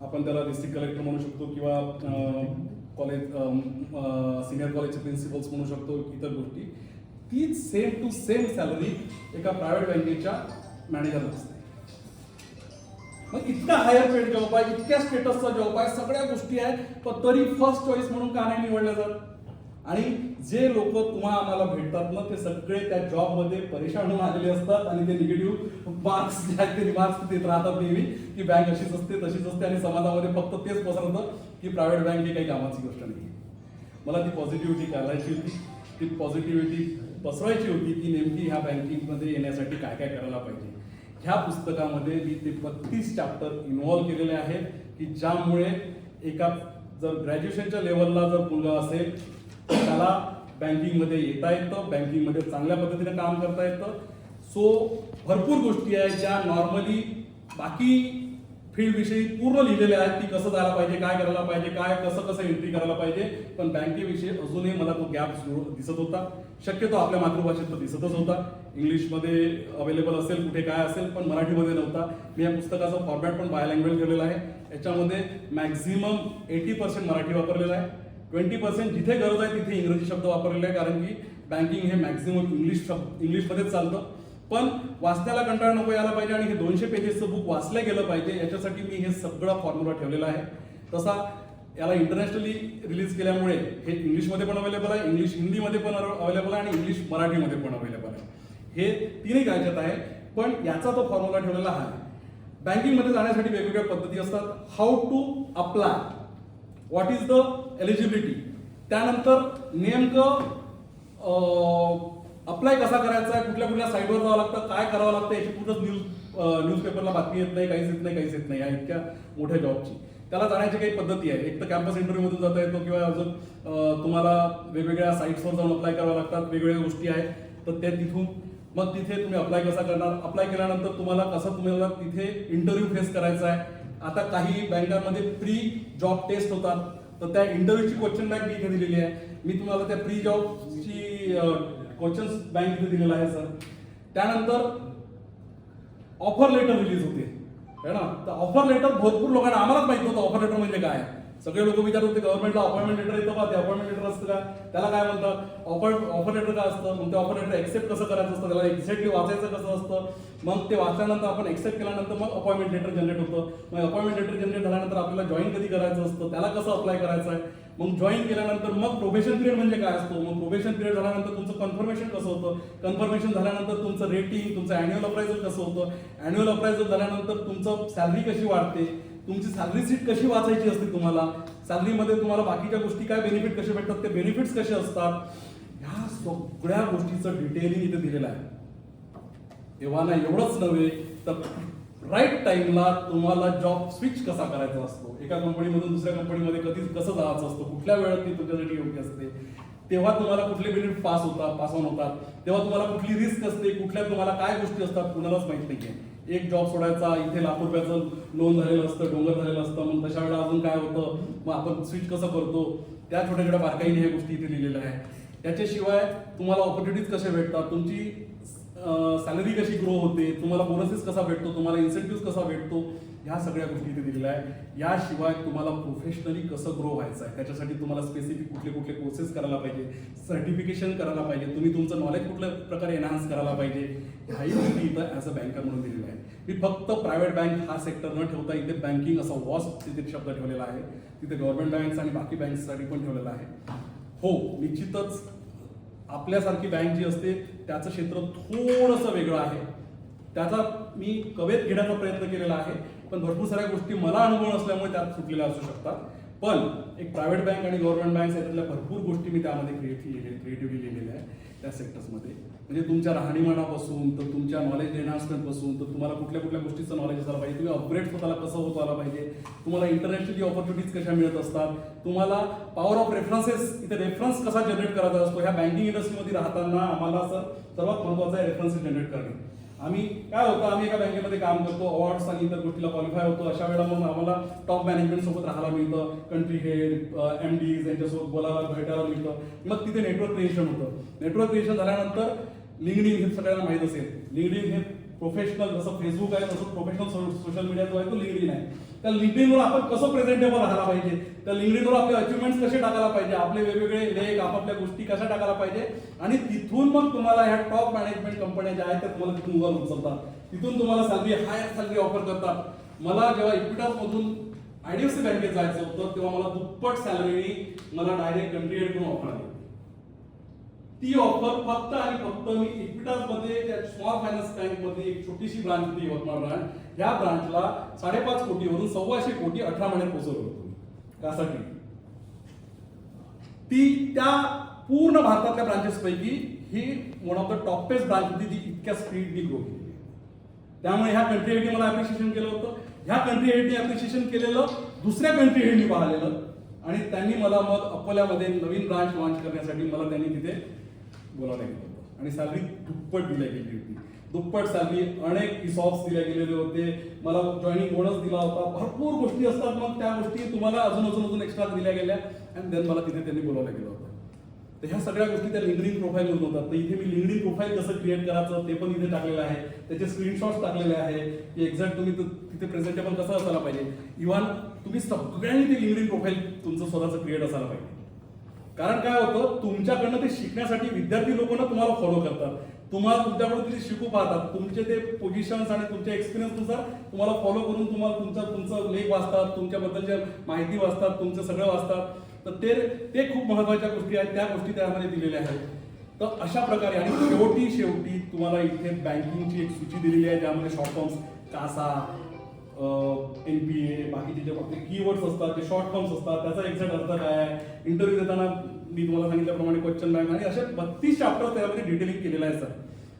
आपण त्याला district collector म्हणू शकतो किंवा कॉलेज सिनियर कॉलेजचे प्रिन्सिपल्स म्हणू शकतो, इतर गोष्टी. तीच सेम टू सेम सॅलरी एका प्रायव्हेट बँकेच्या मॅनेजरला असते. मग इतका हायर पेड जॉब आहे, इतक्या स्टेटसचा जॉब आहे, सगळ्या गोष्टी आहेत, पण तरी फर्स्ट चॉईस म्हणून का नाही निवडलं जात? आणि जे लोक तुम्हाला आम्हाला भेटतात ना, ते सगळे त्या जॉबमध्ये परेशान होऊन आलेले असतात आणि ते निगेटिव्ह मार्क्स जे आहेत ते रिमार्क्स देत राहतात नेहमी की बँक अशीच असते तशीच असते, आणि समाजामध्ये फक्त तेच पसरतं की प्रायव्हेट बँक ही काही कामाची गोष्ट नाही. मला ती पॉझिटिव्हिटी करायची होती, ती पॉझिटिव्हिटी पसरवायची होती की नेमकी ह्या बँकिंगमध्ये येण्यासाठी काय काय करायला पाहिजे. ह्या पुस्तकामध्ये मी ते 32 चॅप्टर इन्व्हॉल्व केलेले आहेत की ज्यामुळे एका जर ग्रॅज्युएशनच्या लेवलला जर मुलगा असेल त्याला बँकिंगमध्ये येता येतं, बँकिंगमध्ये चांगल्या पद्धतीने काम करता येतं. सो भरपूर गोष्टी आहेत ज्या नॉर्मली बाकी फील्डविषयी पूर्ण लिहिलेल्या आहेत की कसं जायला पाहिजे, काय करायला पाहिजे, काय कसं कसं एंट्री करायला पाहिजे. पण बँकेविषयी अजूनही मला तो गॅप दिसत होता. शक्यतो आपल्या मातृभाषेत तो दिसतच होता. इंग्लिशमध्ये अवेलेबल असेल कुठे काय असेल, पण मराठीमध्ये नव्हता. मी या पुस्तकाचा फॉर्मॅट पण बाय लँग्वेज ठेवलेला आहे. याच्यामध्ये मॅक्झिमम 80% मराठी वापरलेला आहे, 20% जिथे गरज आहे तिथे इंग्रजी शब्द वापरलेले आहे, कारण की बँकिंग हे मॅक्झिमम इंग्लिशमध्येच चालतं. पण वाचण्याला कंटाळा नको यायला पाहिजे आणि हे 200 पेजेसचं बुक वाचलं गेलं पाहिजे, याच्यासाठी मी हे सगळं फॉर्म्युला ठेवलेला आहे. तसा याला इंटरनॅशनली रिलीज केल्यामुळे हे इंग्लिशमध्ये पण अवेलेबल आहे, इंग्लिश हिंदीमध्ये पण अवेलेबल आहे आणि इंग्लिश मराठीमध्ये पण अवेलेबल आहे. हे तिन्ही कायच्यात आहे. पण याचा तो फॉर्म्युला ठेवलेला आहे. बँकिंगमध्ये जाण्यासाठी वेगवेगळ्या पद्धती असतात. How to apply, what is the eligibility, त्यानंतर नेमकं अप्लाय कसा करायचा आहे, कुठल्या कुठल्या साईटवर जावं लागतं, काय करावं लागतं, याची पूर्ण न्यूजपेपरला बातमी येत नाही, काहीच येत नाही या इतक्या मोठ्या जॉबची. त्याला जाण्याची काही पद्धती आहे. एक तर कॅम्पस इंटरव्ह्यूमधून जाता येतो किंवा अजून तुम्हाला वेगवेगळ्या साईट्सवर जाऊन अप्लाय करावं लागतात, वेगवेगळ्या गोष्टी आहेत. तर त्या तिथून मग तिथे तुम्ही अप्लाय कसा करणार, अप्लाय केल्यानंतर तुम्हाला तिथे इंटरव्ह्यू फेस करायचा आहे. आता काही बँकांमध्ये प्री जॉब टेस्ट होतात, तर त्या इंटरव्ह्यूची क्वेश्चन बँक मी इथे दिलेली आहे. मी तुम्हाला त्या प्री जॉबची क्वेश्चन बँक इथे दिलेला आहे सर. त्यानंतर ऑफर लेटर रिलीज होते है ना. तर ऑफर लेटर भरपूर लोकांना, आम्हालाच माहित नव्हतं ऑफर लेटर म्हणजे काय. सगळे लोक विचारत होते गव्हर्नमेंटला अपॉइंटमेंट लेटर येतं का, ते अपॉइंटमेंट लेटर असतं का, त्याला काय म्हणतात, ऑफर लेटर काय असतं, मग ते ऑफर लेटर एक्सेप्ट कसं करायचं असतं, त्याला एक्झॅक्टली वाचायचं कसं असतं, मग ते वाचल्यानंतर आपण एक्सेप्ट केल्यानंतर मग अपॉइंटमेंट लेटर जनरेट होतं. मग अपॉइंटमेंट लेटर जनरेट झाल्यानंतर आपल्याला जॉईन कधी करायचं असतं, त्याला कसं अप्लाय करायचं आहे. मग जॉईन केल्यानंतर मग प्रोबेशन पिरियड म्हणजे काय असतो, मग प्रोबेशन पिरियड झाल्यानंतर तुमचं कन्फर्मेशन कसं होतं, कन्फर्मेशन झाल्यानंतर तुमचं रेटिंग, तुमचं अॅन्युअल अप्रायझल कसं होतं, अॅन्युअल अप्रायझल झाल्यानंतर तुमचं सॅलरी कशी वाढते, तुमची सॅलरी सीट कशी वाचायची असते, तुम्हाला सॅलरीमध्ये तुम्हाला बाकीच्या गोष्टी काय बेनिफिट कसे भेटतात, ते बेनिफिट्स कसे असतात, ह्या सगळ्या गोष्टीचं डिटेलिंग इथे दिलेलं आहे. तेव्हा ना एवढंच नव्हे तर राईट टाइमला तुम्हाला जॉब स्विच कसा करायचा असतो, एका कंपनीमधून दुसऱ्या कंपनीमध्ये कधी कसं जायचं असतं, कुठल्या वेळात ती तुमच्यासाठी योग्य असते, तेव्हा तुम्हाला कुठले बेनिफिट पास ऑन होतात, तेव्हा तुम्हाला कुठली रिस्क असते, कुठल्या तुम्हाला काय गोष्टी असतात कुणालाच माहित नाहीये. एक जॉब सोडायचा, इथे लाखो रुपयाचं लोन झालेलं असतं, डोंगर झालेलं असतं, मग तशा वेळेला अजून काय होतं, मग आपण स्विच कसं करतो, त्या छोट्या छोट्या बारकाईने ह्या गोष्टी इथे लिहिलेल्या आहे. त्याच्याशिवाय तुम्हाला ऑपॉर्च्युनिटीज कशा भेटतात, तुमची सॅलरी कशी ग्रो होते, तुम्हाला बोनसेस कसा भेटतो, तुम्हाला इन्सेंटिव्ह कसा भेटतो, ह्या सगळ्या गोष्टी इथे दिलेल्या आहे. याशिवाय तुम्हाला प्रोफेशनली कसं ग्रो व्हायचं आहे, त्याच्यासाठी तुम्हाला स्पेसिफिक कुठले कुठले कोर्सेस करायला पाहिजे, सर्टिफिकेशन करायला पाहिजे, तुम्ही तुमचं नॉलेज कुठल्या प्रकारे एनहान्स करायला पाहिजे, ह्याही गोष्टी इथं ॲज अ बँकर म्हणून दिलेल्या आहे. मी फक्त प्रायव्हेट बँक हा सेक्टर न ठेवता इथे बँकिंग असा वॉस्ट तिथे शब्द ठेवलेला आहे. तिथे गव्हर्नमेंट बँक्स आणि बाकी बँक्ससाठी पण ठेवलेला आहे. हो, निश्चितच आपल्यासारखी बँक जी असते त्याचं क्षेत्र थोडंसं वेगळं आहे. त्याचा मी कवेत घेण्याचा प्रयत्न केलेला आहे, पण भरपूर साऱ्या गोष्टी मला अनुभव नसल्यामुळे त्यात सुटलेल्या असू शकतात. पण एक प्रायव्हेट बँक आणि गव्हर्नमेंट बँक्स याच्यातल्या भरपूर गोष्टी मी त्यामध्ये क्रिएटिव्हली लिहिलेल्या आहे त्या सेक्टर्समध्ये. म्हणजे तुमच्या राहणीमानापासून तर तुमच्या नॉलेज एनहान्समेंटपासून तर तुम्हाला कुठल्या कुठल्या गोष्टीचं नॉलेज असायला पाहिजे, तुम्ही अपग्रेड स्वतःला कसं होत आला पाहिजे, तुम्हाला इंटरनॅशनली ऑपॉर्च्युनिटीज कशा मिळत असतात, तुम्हाला पॉवर ऑफ रेफरन्सेस, इथे रेफरन्स कसा जनरेट करायचा असतो. ह्या बँकिंग इंडस्ट्रीमध्ये राहताना आम्हाला सर्वात महत्त्वाचं आहे रेफरन्सेस जनरेट करणे. आम्ही काय होतं, आम्ही एका बँकेमध्ये काम करतो, अवॉर्ड्स आणि इतर गोष्टीला क्वालिफाय होतो. अशा वेळेला मग आम्हाला टॉप मॅनेजमेंट सोबत राहायला मिळतं, कंट्री हेड, MDs यांच्यासोबत बोलायला भेटायला मिळतं. मग तिथे नेटवर्क क्रिएशन होतं. नेटवर्क क्रिएशन झाल्यानंतर लिंक्डइन हे सगळ्यांना माहीत असेल, लिंक्डइन हे प्रोफेशनल, जसं फेसबुक आहे तसं प्रोफेशनल सोशल मीडिया जो आहे तो लिंक्डइन आहे. त्या लिंक्डइनवर आपण कसं प्रेझेंटेबल राहायला पाहिजे, त्या लिंक्डइनवर आपले अचिव्हमेंट्स कसे टाकायला पाहिजे, आपले वेगवेगळे लेख, आपापल्या गोष्टी कशा टाकायला पाहिजे, आणि तिथून मग तुम्हाला ह्या टॉप मॅनेजमेंट कंपन्या ज्या आहेत त्या तुम्हाला तिथून वर उचलतात, तिथून तुम्हाला सॅलरी, हायर सॅलरी ऑफर करतात. मला जेव्हा इक्विटास मधून आयडीएफसी बँकेत जायचं होतं तेव्हा मला दुप्पट सॅलरीनी मला डायरेक्ट कंट्री हेड कडून ऑफर आली. ती ऑफर फक्त आणि फक्त मी इक्विटास मध्ये त्या स्मॉल फायनान्स बँक मध्ये एक छोटीशी ब्रांच होती, यवतमाळ ब्रांच, ह्या ब्रांचला 5.5 कोटीवरून 1.25 कोटी 18 महिन्यात पोहोचवलं होतं. त्यासाठी ती त्या पूर्ण भारतातल्या ब्रांचेस पैकी ही one of the topest branch होती जी इतक्या स्पीडनी ग्रो केली. त्यामुळे ह्या कंट्री हेडनी मला अप्रिशिएशन केलं होतं. ह्या कंट्री हेडनी अप्रिशिएशन केलेलं दुसऱ्या कंट्री हेडनी पाहिलेलं, आणि त्यांनी मला मग अकोल्यामध्ये नवीन ब्रांच लॉन्च करण्यासाठी मला त्यांनी तिथे बोलावलं गेलं होतं, आणि सॅलरी दुप्पट दिल्या गेली होती. दुप्पट सॅलरी, अनेक इसॉप्स दिल्या गेलेले होते, मला जॉईनिंग बोनस दिला होता, भरपूर गोष्टी असतात. मग त्या गोष्टी तुम्हाला अजून एक्स्ट्रा दिल्या गेल्या, आणि देन मला तिथे त्यांनी बोलावलं गेलं होतं. तर ह्या सगळ्या गोष्टी त्या लिंक्डइन प्रोफाईल मधून होतात. तर इथे मी लिंक्डइन प्रोफाईल कसं क्रिएट करायचं ते पण इथे टाकलेलं आहे, त्याचे स्क्रीनशॉट्स टाकलेले आहे की एक्झॅक्ट तुम्ही तिथे प्रेझेंटेबल कसं असायला पाहिजे. इव्हन तुम्ही सगळ्यांनी ते लिंक्डइन प्रोफाईल तुमचं स्वतःचं क्रिएट असायला पाहिजे. कारण काय होतं, तुमच्याकडनं ते शिकण्यासाठी विद्यार्थी लोक ना तुम्हाला फॉलो करतात, तुम्हाला तुमच्याकडून ते शिकू पाहतात, तुमचे ते पोझिशन्स आणि तुमच्या एक्सपिरियन्सनुसार तुम्हाला फॉलो करून तुम्हाला तुमचं लेख वाचतात, तुमच्याबद्दलच्या माहिती वाचतात, तुमचं सगळं वाचतात. तर ते खूप महत्वाच्या गोष्टी आहेत, त्या गोष्टी त्यामध्ये दिलेल्या आहेत. तर अशा प्रकारे, आणि शेवटी तुम्हाला इथे बँकिंगची एक सूची दिलेली आहे, ज्यामध्ये शॉर्ट फॉर्म्स, कासा, एनपीए, बाकीचे जे आपले कीवर्ड्स असतात ते शॉर्ट फॉर्म्स असतात, त्याचा एक्झॅक्ट अर्थ काय आहे. इंटरव्ह्यू देताना मी तुम्हाला सांगितल्याप्रमाणे क्वेश्चन बँक, आणि असे 32 चॅप्टर त्यामध्ये डिटेलिंग केलेलं आहे सर.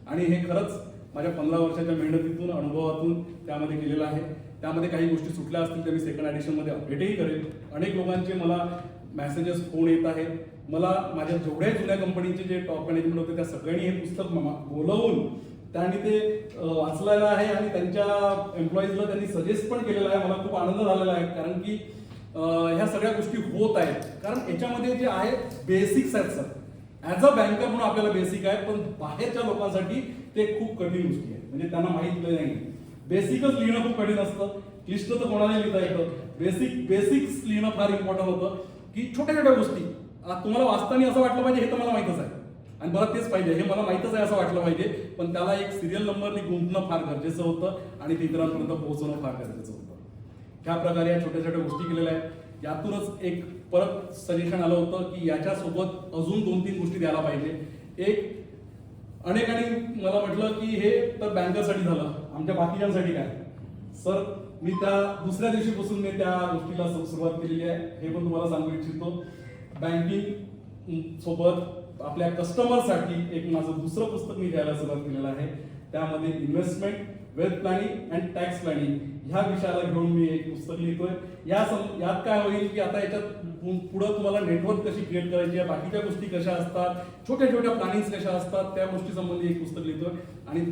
आणि हे खरंच माझ्या 15 वर्षाच्या मेहनतीतून, अनुभवातून त्यामध्ये केलेलं आहे. त्यामध्ये काही गोष्टी सुटल्या असतील तर मी सेकंड एडिशनमध्ये अपडेटही करेल. अनेक लोकांचे मला मेसेजेस, फोन येत आहेत. मला माझ्या जेवढ्या जुन्या कंपनीचे जे टॉप मॅनेजमेंट होते त्या सगळ्यांनी हे पुस्तक बोलवून त्यांनी ते वाचलेलं आहे, आणि त्यांच्या एम्प्लॉईजला त्यांनी सजेस्ट पण केलेलं आहे. मला खूप आनंद झालेला आहे, कारण की ह्या सगळ्या गोष्टी होत आहेत. कारण याच्यामध्ये जे आहे बेसिक्स आहेत सर. ऍज अ बँकर म्हणून आपल्याला बेसिक आहे, पण बाहेरच्या लोकांसाठी ते खूप कठीण गोष्टी आहे. म्हणजे त्यांना माहित नाही. बेसिकच लिहिणं खूप कठीण असतं, क्लिष्ट तर कोणालाही लिहिता येतं. बेसिक्स लिहिणं फार इम्पॉर्टंट होतं, की छोट्या छोट्या गोष्टी तुम्हाला वाचताना असं वाटलं पाहिजे हे तर मला माहितच आहे, आणि बरं तेच पाहिजे, हे मला माहितच आहे असं वाटलं पाहिजे, पण त्याला एक सिरियल नंबरनी गुंतणं फार गरजेचं होतं, आणि ते इतरांपर्यंत पोहोचवणं फार गरजेचं होतं. त्या प्रकारे या छोट्या छोट्या गोष्टी केलेल्या आहेत. यातूनच एक परत सजेशन आलं होतं की याच्यासोबत अजून 2-3 गोष्टी द्यायला पाहिजे. एक, अनेकांनी मला म्हटलं की हे तर बँकरसाठी झालं, आमच्या बाकीच्यांसाठी काय. सर, मी त्या दुसऱ्या दिवशीपासून मी त्या गोष्टीला सुरुवात केलेली आहे, हे पण तुम्हाला सांगू इच्छितो. बँकिंग सोबत आपल्या कस्टमरसाठी एक माझं दुसरं पुस्तक मी घ्यायला सुरुवात केलेलं आहे. त्यामध्ये investment, wealth planning and tax planning ह्या विषयाला घेऊन मी एक पुस्तक लिहितोय. यात काय होईल की आता याच्यात पुढे तुम्हाला नेटवर्क कशी क्रिएट करायची आहे, बाकीच्या गोष्टी कशा असतात, छोट्या छोट्या प्लॅनिंग्स कशा असतात, त्या गोष्टी संबंधी एक पुस्तक लिहितोय. आणि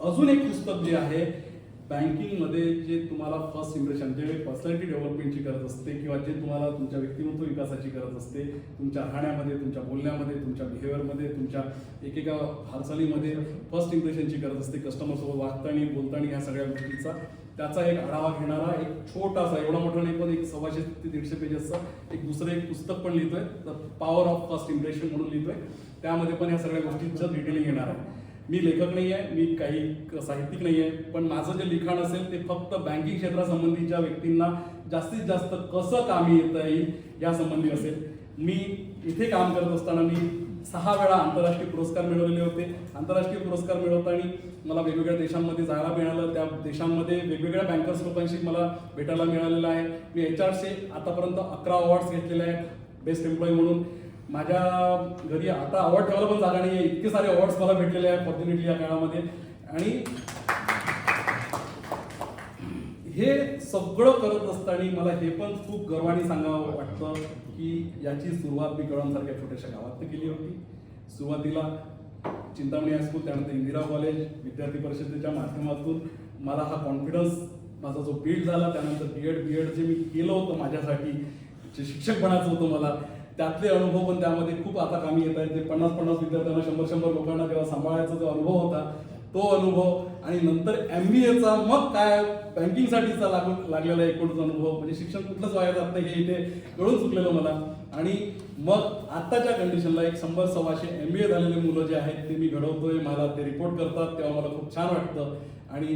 अजून एक पुस्तक जे आहे बँकिंगमध्ये, जे तुम्हाला फर्स्ट इम्प्रेशन, जे पर्सनॅलिटी डेव्हलपमेंटची गरज असते, किंवा जे तुम्हाला तुमच्या व्यक्तिमत्व विकासाची गरज असते, तुमच्या राहण्यामध्ये, तुमच्या बोलण्यामध्ये, तुमच्या बिहेवियरमध्ये, तुमच्या एकेका हालचालीमध्ये फर्स्ट इम्प्रेशनची गरज असते, कस्टमरसोबत वागताना, बोलताना, ह्या सगळ्या गोष्टीचा त्याचा एक आढावा घेणारा एक छोटासा, एवढा मोठा नाही पण एक 100 ते 150 पेजेसचा एक दुसरं एक पुस्तक पण लिहितोय, the power of first impression म्हणून लिहितोय. त्यामध्ये पण ह्या सगळ्या गोष्टींचं डिटेलिंग येणार आहे. मी लेखक नाही आहे, मी काही साहित्यिक नाही आहे, पण माझं जे लिखाण असेल ते फक्त बँकिंग क्षेत्रासंबंधीच्या व्यक्तींना जास्तीत जास्त कसं कामी येता येईल या संबंधी असेल. मी इथे काम करत असताना मी 6 वेळा आंतरराष्ट्रीय पुरस्कार मिळवलेले होते. आंतरराष्ट्रीय पुरस्कार मिळवताना मला वेगवेगळ्या देशांमध्ये जायला मिळालं, त्या देशांमध्ये वेगवेगळ्या बँकर्स लोकांशी मला भेटायला मिळालेलं आहे. मी HRचे आतापर्यंत 11 अवॉर्ड्स घेतलेले आहेत बेस्ट एम्प्लॉई म्हणून. माझ्या घरी आता अवॉर्ड ठेवायला पण जागा नाही आहे, इतके सारे अवॉर्ड्स मला भेटलेले आहेत फॉर्च्युनेटली या काळामध्ये. आणि हे सगळं करत असताना मला हे पण खूप गर्वाने सांगावं वाटतं की याची सुरुवात मी कळमसारख्या छोट्याशा गावात केली होती. सुरुवातीला चिंतामणी हायस्कूल, त्यानंतर इंदिरा कॉलेज, विद्यार्थी परिषदेच्या माध्यमातून मला हा कॉन्फिडन्स माझा जो बिल्ड झाला. त्यानंतर बीएड जे मी केलं होतं माझ्यासाठी, जे शिक्षक बनायचं होतं मला, त्यातले अनुभव पण त्यामध्ये खूप आता कामी येत आहेत. ते 50-50 विद्यार्थ्यांना, 100-100 लोकांना जेव्हा सांभाळायचा जो अनुभव होता, तो अनुभव आणि नंतर MBAचा मग काय बँकिंगसाठीचा लागलेला एकूणच अनुभव, म्हणजे शिक्षण कुठलंच वाया जात नाही हे इथे कळून चुकलेलं मला. आणि मग आत्ताच्या कंडिशनला एक 100-125 MBA झालेले मुलं जे आहेत ते मी घडवतोय, मला ते रिपोर्ट करतात तेव्हा मला खूप छान वाटतं. आणि